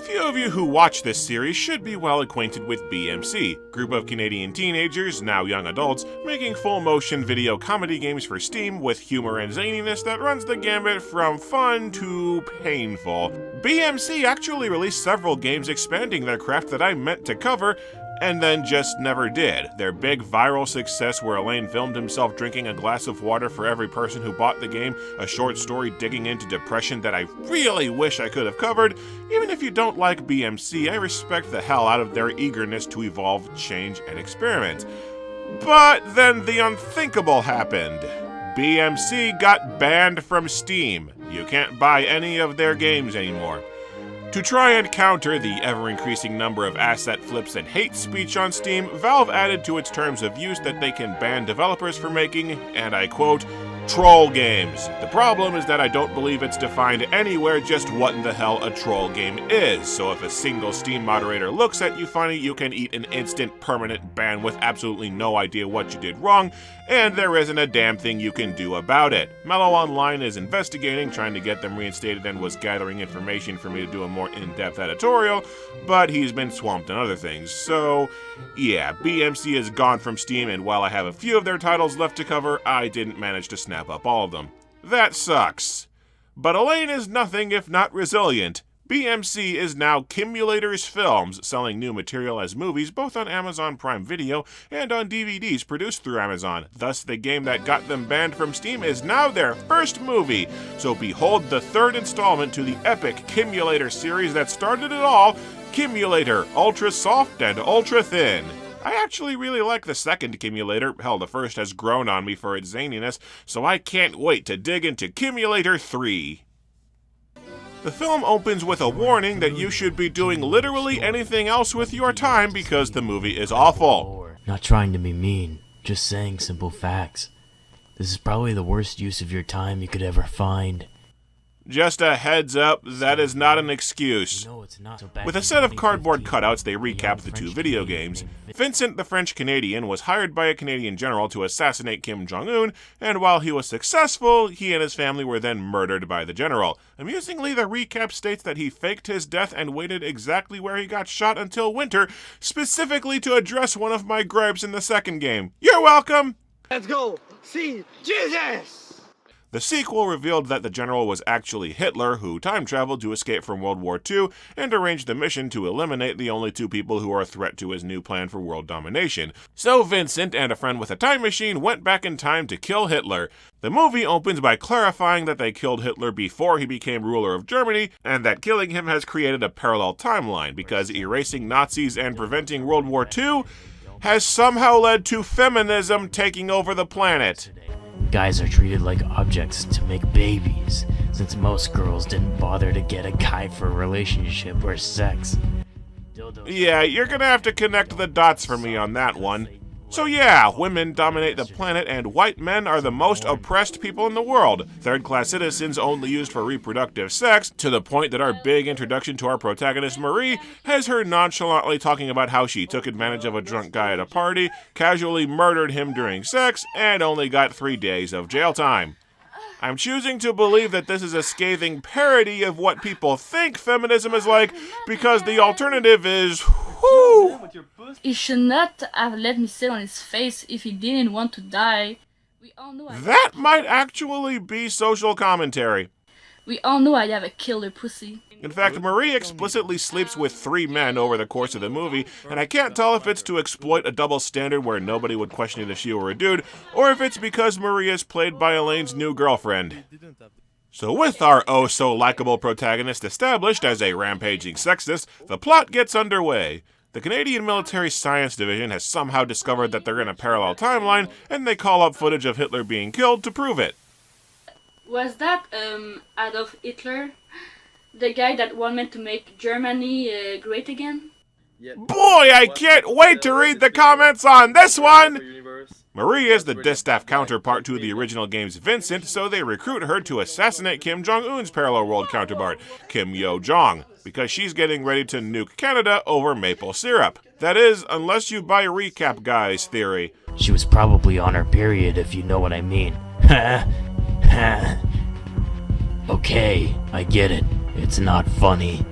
few of you who watch this series should be well acquainted with BMC, group of Canadian teenagers, now young adults, making full-motion video comedy games for Steam with humor and zaniness that runs the gambit from fun to painful. BMC actually released several games expanding their craft that I meant to cover, and then just never did. Their big viral success where Elaine filmed himself drinking a glass of water for every person who bought the game, a short story digging into depression that I really wish I could have covered. Even if you don't like BMC, I respect the hell out of their eagerness to evolve, change, and experiment. But then the unthinkable happened. BMC got banned from Steam. You can't buy any of their games anymore. To try and counter the ever-increasing number of asset flips and hate speech on Steam, Valve added to its terms of use that they can ban developers for making, and I quote, troll games. The problem is that I don't believe it's defined anywhere just what in the hell a troll game is, so if a single Steam moderator looks at you funny, you can eat an instant permanent ban with absolutely no idea what you did wrong, and there isn't a damn thing you can do about it. Mellow Online is investigating, trying to get them reinstated, and was gathering information for me to do a more in-depth editorial, but he's been swamped on other things. So, yeah, BMC is gone from Steam, and while I have a few of their titles left to cover, I didn't manage to snap up all of them. That sucks. But Elaine is nothing if not resilient. BMC is now Cumulator's Films, selling new material as movies both on Amazon Prime Video and on DVDs produced through Amazon. Thus, the game that got them banned from Steam is now their first movie. So behold the third installment to the epic Cumulator series that started it all, Kimulator, Ultra Soft and Ultra Thin. I actually really like the second Cumulator. Hell, the first has grown on me for its zaniness, so I can't wait to dig into Cumulator 3. The film opens with a warning that you should be doing literally anything else with your time because the movie is awful. Not trying to be mean, just saying simple facts. This is probably the worst use of your time you could ever find. Just a heads up, that is not an excuse. With a set of cardboard cutouts, they recap the two video games. Vincent, the French-Canadian, was hired by a Canadian general to assassinate Kim Jong-un, and while he was successful, he and his family were then murdered by the general. Amusingly, the recap states that he faked his death and waited exactly where he got shot until winter, specifically to address one of my gripes in the second game. You're welcome! Let's go see Jesus! The sequel revealed that the general was actually Hitler, who time-traveled to escape from World War II and arranged the mission to eliminate the only two people who are a threat to his new plan for world domination. So Vincent and a friend with a time machine went back in time to kill Hitler. The movie opens by clarifying that they killed Hitler before he became ruler of Germany, and that killing him has created a parallel timeline, because erasing Nazis and preventing World War II has somehow led to feminism taking over the planet. Guys are treated like objects to make babies, since most girls didn't bother to get a guy for a relationship or sex. Yeah, you're gonna have to connect the dots for me on that one. So yeah, women dominate the planet and white men are the most oppressed people in the world. Third-class citizens only used for reproductive sex, to the point that our big introduction to our protagonist Marie has her nonchalantly talking about how she took advantage of a drunk guy at a party, casually murdered him during sex, and only got 3 days of jail time. I'm choosing to believe that this is a scathing parody of what people think feminism is like, because the alternative is, whoo! He should not have let me sit on his face if he didn't want to die. We all know that might actually be social commentary. We all know I have a killer pussy. In fact, Marie explicitly sleeps with 3 men over the course of the movie, and I can't tell if it's to exploit a double standard where nobody would question it if she were a dude, or if it's because Marie is played by Elaine's new girlfriend. So with our oh-so-likable protagonist established as a rampaging sexist, the plot gets underway. The Canadian Military Science Division has somehow discovered that they're in a parallel timeline, and they call up footage of Hitler being killed to prove it. Was that Adolf Hitler? The guy that wanted to make Germany great again? Boy, I can't wait to read the comments on this one! Marie is the distaff counterpart to the original game's Vincent, so they recruit her to assassinate Kim Jong-un's parallel world counterpart, Kim Yo-jong, because she's getting ready to nuke Canada over maple syrup. That is, unless you buy Recap Guy's theory. She was probably on her period, if you know what I mean. Okay, I get it. It's not funny.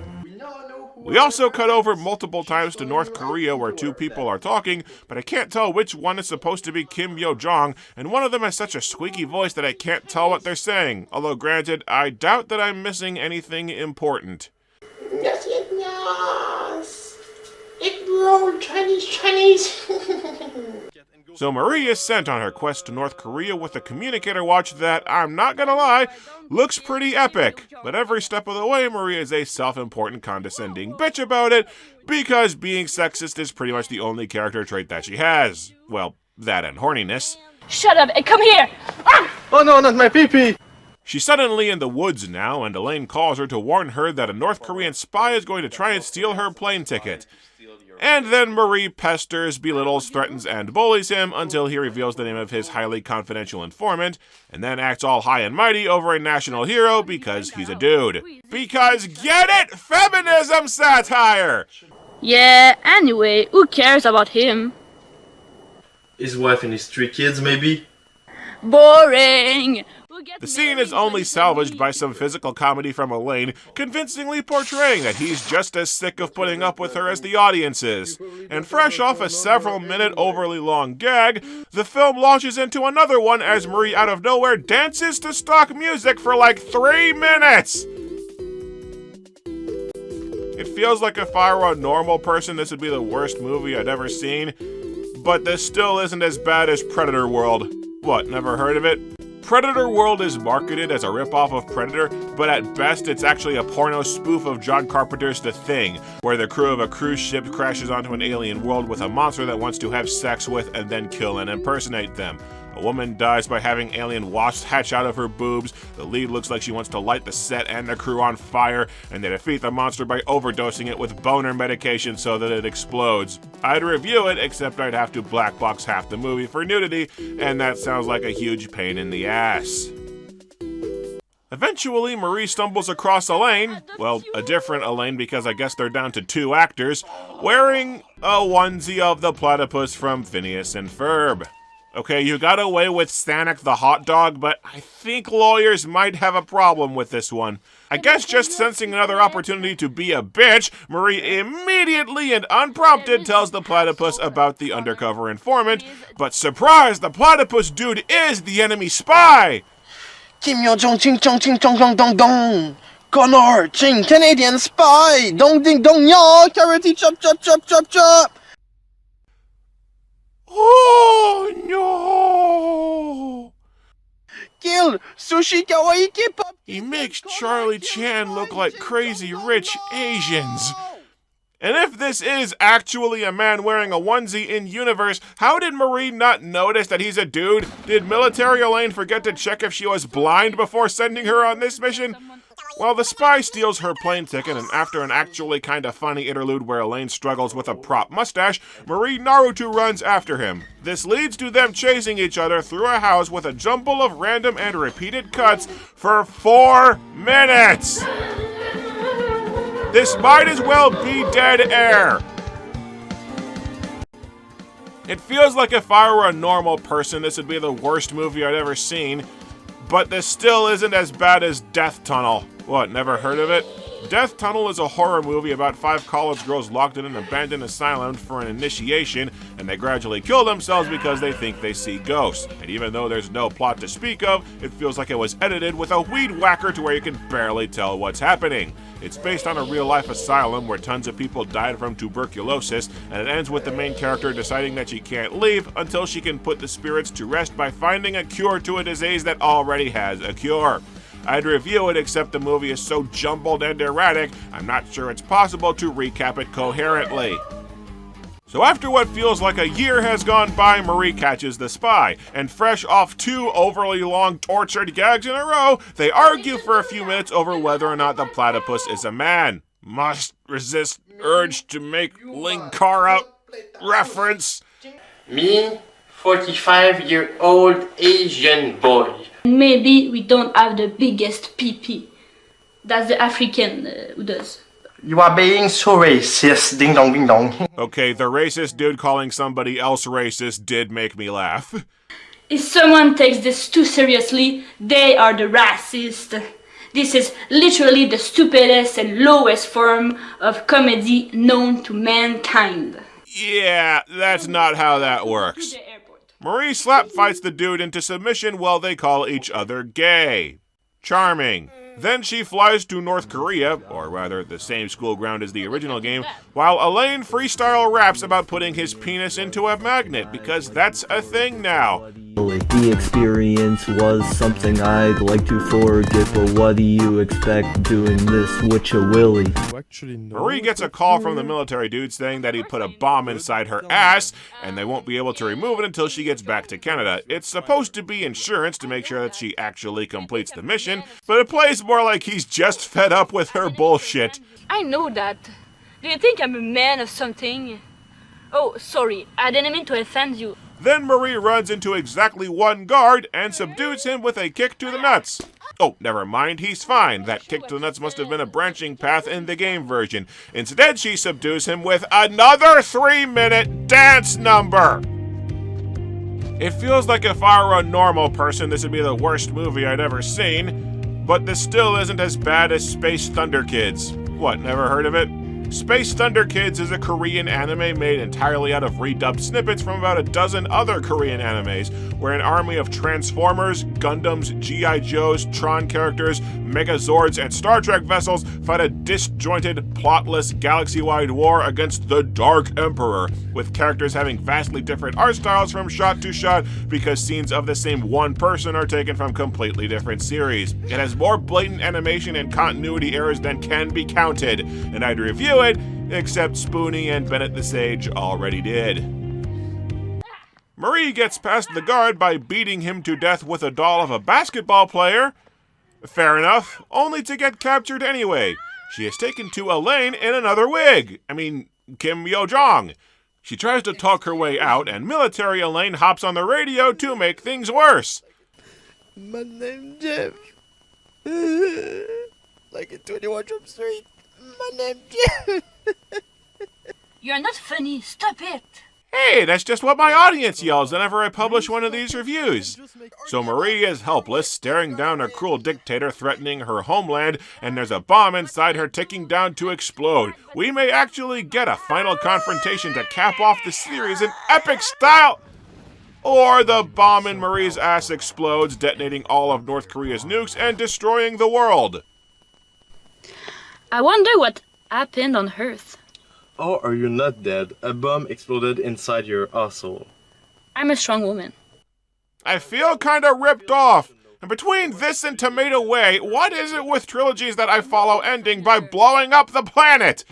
We also cut over multiple times to North Korea where two people are talking, but I can't tell which one is supposed to be Kim Yo-jong, and one of them has such a squeaky voice that I can't tell what they're saying. Although granted, I doubt that I'm missing anything important. Yes, yes, yes. It rolled Chinese. So Marie is sent on her quest to North Korea with a communicator watch that, I'm not gonna lie, looks pretty epic. But every step of the way, Marie is a self-important, condescending bitch about it, because being sexist is pretty much the only character trait that she has. Well, that and horniness. Shut up and come here! Oh no, not my pee-pee! She's suddenly in the woods now, and Elaine calls her to warn her that a North Korean spy is going to try and steal her plane ticket. And then Marie pesters, belittles, threatens, and bullies him until he reveals the name of his highly confidential informant, and then acts all high and mighty over a national hero because he's a dude. Because, get it? Feminism satire! Yeah, anyway, who cares about him? His wife and his 3 kids, maybe? Boring! The scene is only salvaged by some physical comedy from Elaine, convincingly portraying that he's just as sick of putting up with her as the audience is. And fresh off a several-minute overly long gag, the film launches into another one as Marie out of nowhere dances to stock music for like 3 minutes! It feels like if I were a normal person, this would be the worst movie I'd ever seen, but this still isn't as bad as Predator World. What, never heard of it? Predator World is marketed as a ripoff of Predator, but at best it's actually a porno spoof of John Carpenter's The Thing, where the crew of a cruise ship crashes onto an alien world with a monster that wants to have sex with and then kill and impersonate them. A woman dies by having alien wasps hatch out of her boobs, the lead looks like she wants to light the set and the crew on fire, and they defeat the monster by overdosing it with boner medication so that it explodes. I'd review it, except I'd have to black box half the movie for nudity, and that sounds like a huge pain in the ass. Eventually, Marie stumbles across Elaine, well, a different Elaine because I guess they're down to 2 actors, wearing a onesie of the platypus from Phineas and Ferb. Okay, you got away with Stanek the hot dog, but I think lawyers might have a problem with this one. I guess just sensing another opportunity to be a bitch, Marie immediately and unprompted tells the platypus about the undercover informant, but surprise, the platypus dude is the enemy spy! Kim Yo-jong, ching chong, ching chong, dong dong dong. Connor, ching, Canadian spy. Dong ding dong ya, carroty chop chop chop chop chop. Oh no! Kill, sushi kawaii K-pop. He makes Charlie Chan look like crazy rich Asians. And if this is actually a man wearing a onesie in universe, how did Marie not notice that he's a dude? Did military Elaine forget to check if she was blind before sending her on this mission? Well, the spy steals her plane ticket, and after an actually kinda funny interlude where Elaine struggles with a prop mustache, Marie Naruto runs after him. This leads to them chasing each other through a house with a jumble of random and repeated cuts for 4 minutes! This might as well be dead air! It feels like if I were a normal person, this would be the worst movie I'd ever seen, but this still isn't as bad as Death Tunnel. What, never heard of it? Death Tunnel is a horror movie about 5 college girls locked in an abandoned asylum for an initiation, and they gradually kill themselves because they think they see ghosts. And even though there's no plot to speak of, it feels like it was edited with a weed whacker to where you can barely tell what's happening. It's based on a real-life asylum where tons of people died from tuberculosis, and it ends with the main character deciding that she can't leave until she can put the spirits to rest by finding a cure to a disease that already has a cure. I'd review it, except the movie is so jumbled and erratic, I'm not sure it's possible to recap it coherently. So after what feels like a year has gone by, Marie catches the spy, and fresh off 2 overly long tortured gags in a row, they argue for a few minutes over whether or not the platypus is a man. Must resist urge to make Linkara reference. Me, 45-year-old Asian boy. Maybe we don't have the biggest PP. That's the African who does. You are being so racist, ding dong ding dong. Okay, the racist dude calling somebody else racist did make me laugh. If someone takes this too seriously, they are the racist. This is literally the stupidest and lowest form of comedy known to mankind. Yeah, that's not how that works. Marie slap fights the dude into submission while they call each other gay. Charming. Then she flies to North Korea, or rather the same school ground as the original game, while Elaine freestyle raps about putting his penis into a magnet, because that's a thing now. The experience was something I'd like to forget, but what do you expect doing this with a willy? Marie gets a call from the military dude saying that he put a bomb inside her ass, and they won't be able to remove it until she gets back to Canada. It's supposed to be insurance to make sure that she actually completes the mission, but it plays more like he's just fed up with her bullshit. I know that. Do you think I'm a man or something? Oh, sorry, I didn't mean to offend you. Then Marie runs into exactly one guard and subdues him with a kick to the nuts. Oh, never mind, he's fine. That kick to the nuts must have been a branching path in the game version. Instead, she subdues him with another 3-minute dance number. It feels like if I were a normal person, this would be the worst movie I'd ever seen. But this still isn't as bad as Space Thunder Kids. What, never heard of it? Space Thunder Kids is a Korean anime made entirely out of redubbed snippets from about a dozen other Korean animes, where an army of Transformers, Gundams, G.I. Joes, Tron characters, Megazords, and Star Trek vessels fight a disjointed, plotless, galaxy-wide war against the Dark Emperor, with characters having vastly different art styles from shot to shot because scenes of the same one person are taken from completely different series. It has more blatant animation and continuity errors than can be counted, and I'd review it, except Spoonie and Bennett the Sage already did. Marie gets past the guard by beating him to death with a doll of a basketball player. Fair enough, only to get captured anyway. She is taken to Elaine in another wig. Kim Yo-jong. She tries to talk her way out, and military Elaine hops on the radio to make things worse. My name's Jeff. Like in 21 Jump Street. My name's Jeff. You're not funny, stop it! Hey, that's just what my audience yells whenever I publish one of these reviews. So Marie is helpless, staring down a cruel dictator threatening her homeland, and there's a bomb inside her ticking down to explode. We may actually get a final confrontation to cap off the series in epic style! Or the bomb in Marie's ass explodes, detonating all of North Korea's nukes and destroying the world. I wonder what happened on Earth. Or are you not dead? A bomb exploded inside your asshole. I'm a strong woman. I feel kinda ripped off. And between this and Tomato Way, what is it with trilogies that I follow ending by blowing up the planet?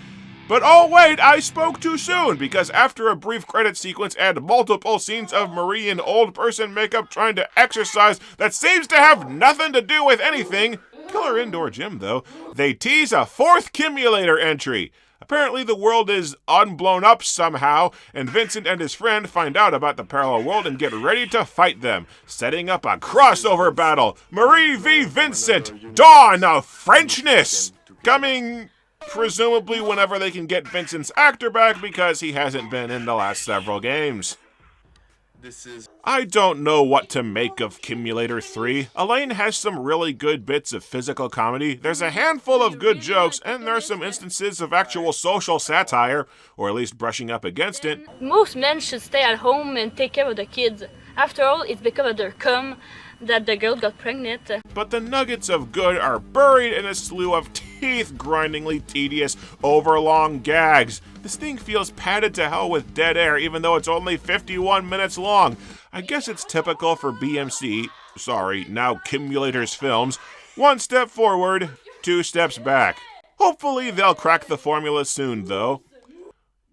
But oh wait, I spoke too soon, because after a brief credit sequence and multiple scenes of Marie in old person makeup trying to exercise that seems to have nothing to do with anything, killer indoor gym though, they tease a 4th Cumulator entry. Apparently the world is unblown up somehow, and Vincent and his friend find out about the parallel world and get ready to fight them, setting up a crossover battle. Marie v. Vincent, Dawn of Frenchness! Coming presumably whenever they can get Vincent's actor back because he hasn't been in the last several games. I don't know what to make of Kimulator 3. Elaine has some really good bits of physical comedy, there's a handful of good jokes, and there are some instances of actual social satire, or at least brushing up against it. Most men should stay at home and take care of the kids. After all, it's because of their cum that the girl got pregnant. But the nuggets of good are buried in a slew of teeth-grindingly tedious, overlong gags. This thing feels padded to hell with dead air, even though it's only 51 minutes long. I guess it's typical for BMC, now Kimulator's films. 1 step forward, 2 steps back. Hopefully they'll crack the formula soon, though.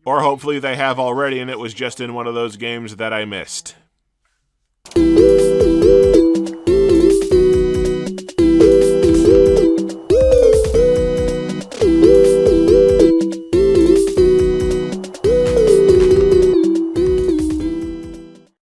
Or hopefully they have already and it was just in one of those games that I missed.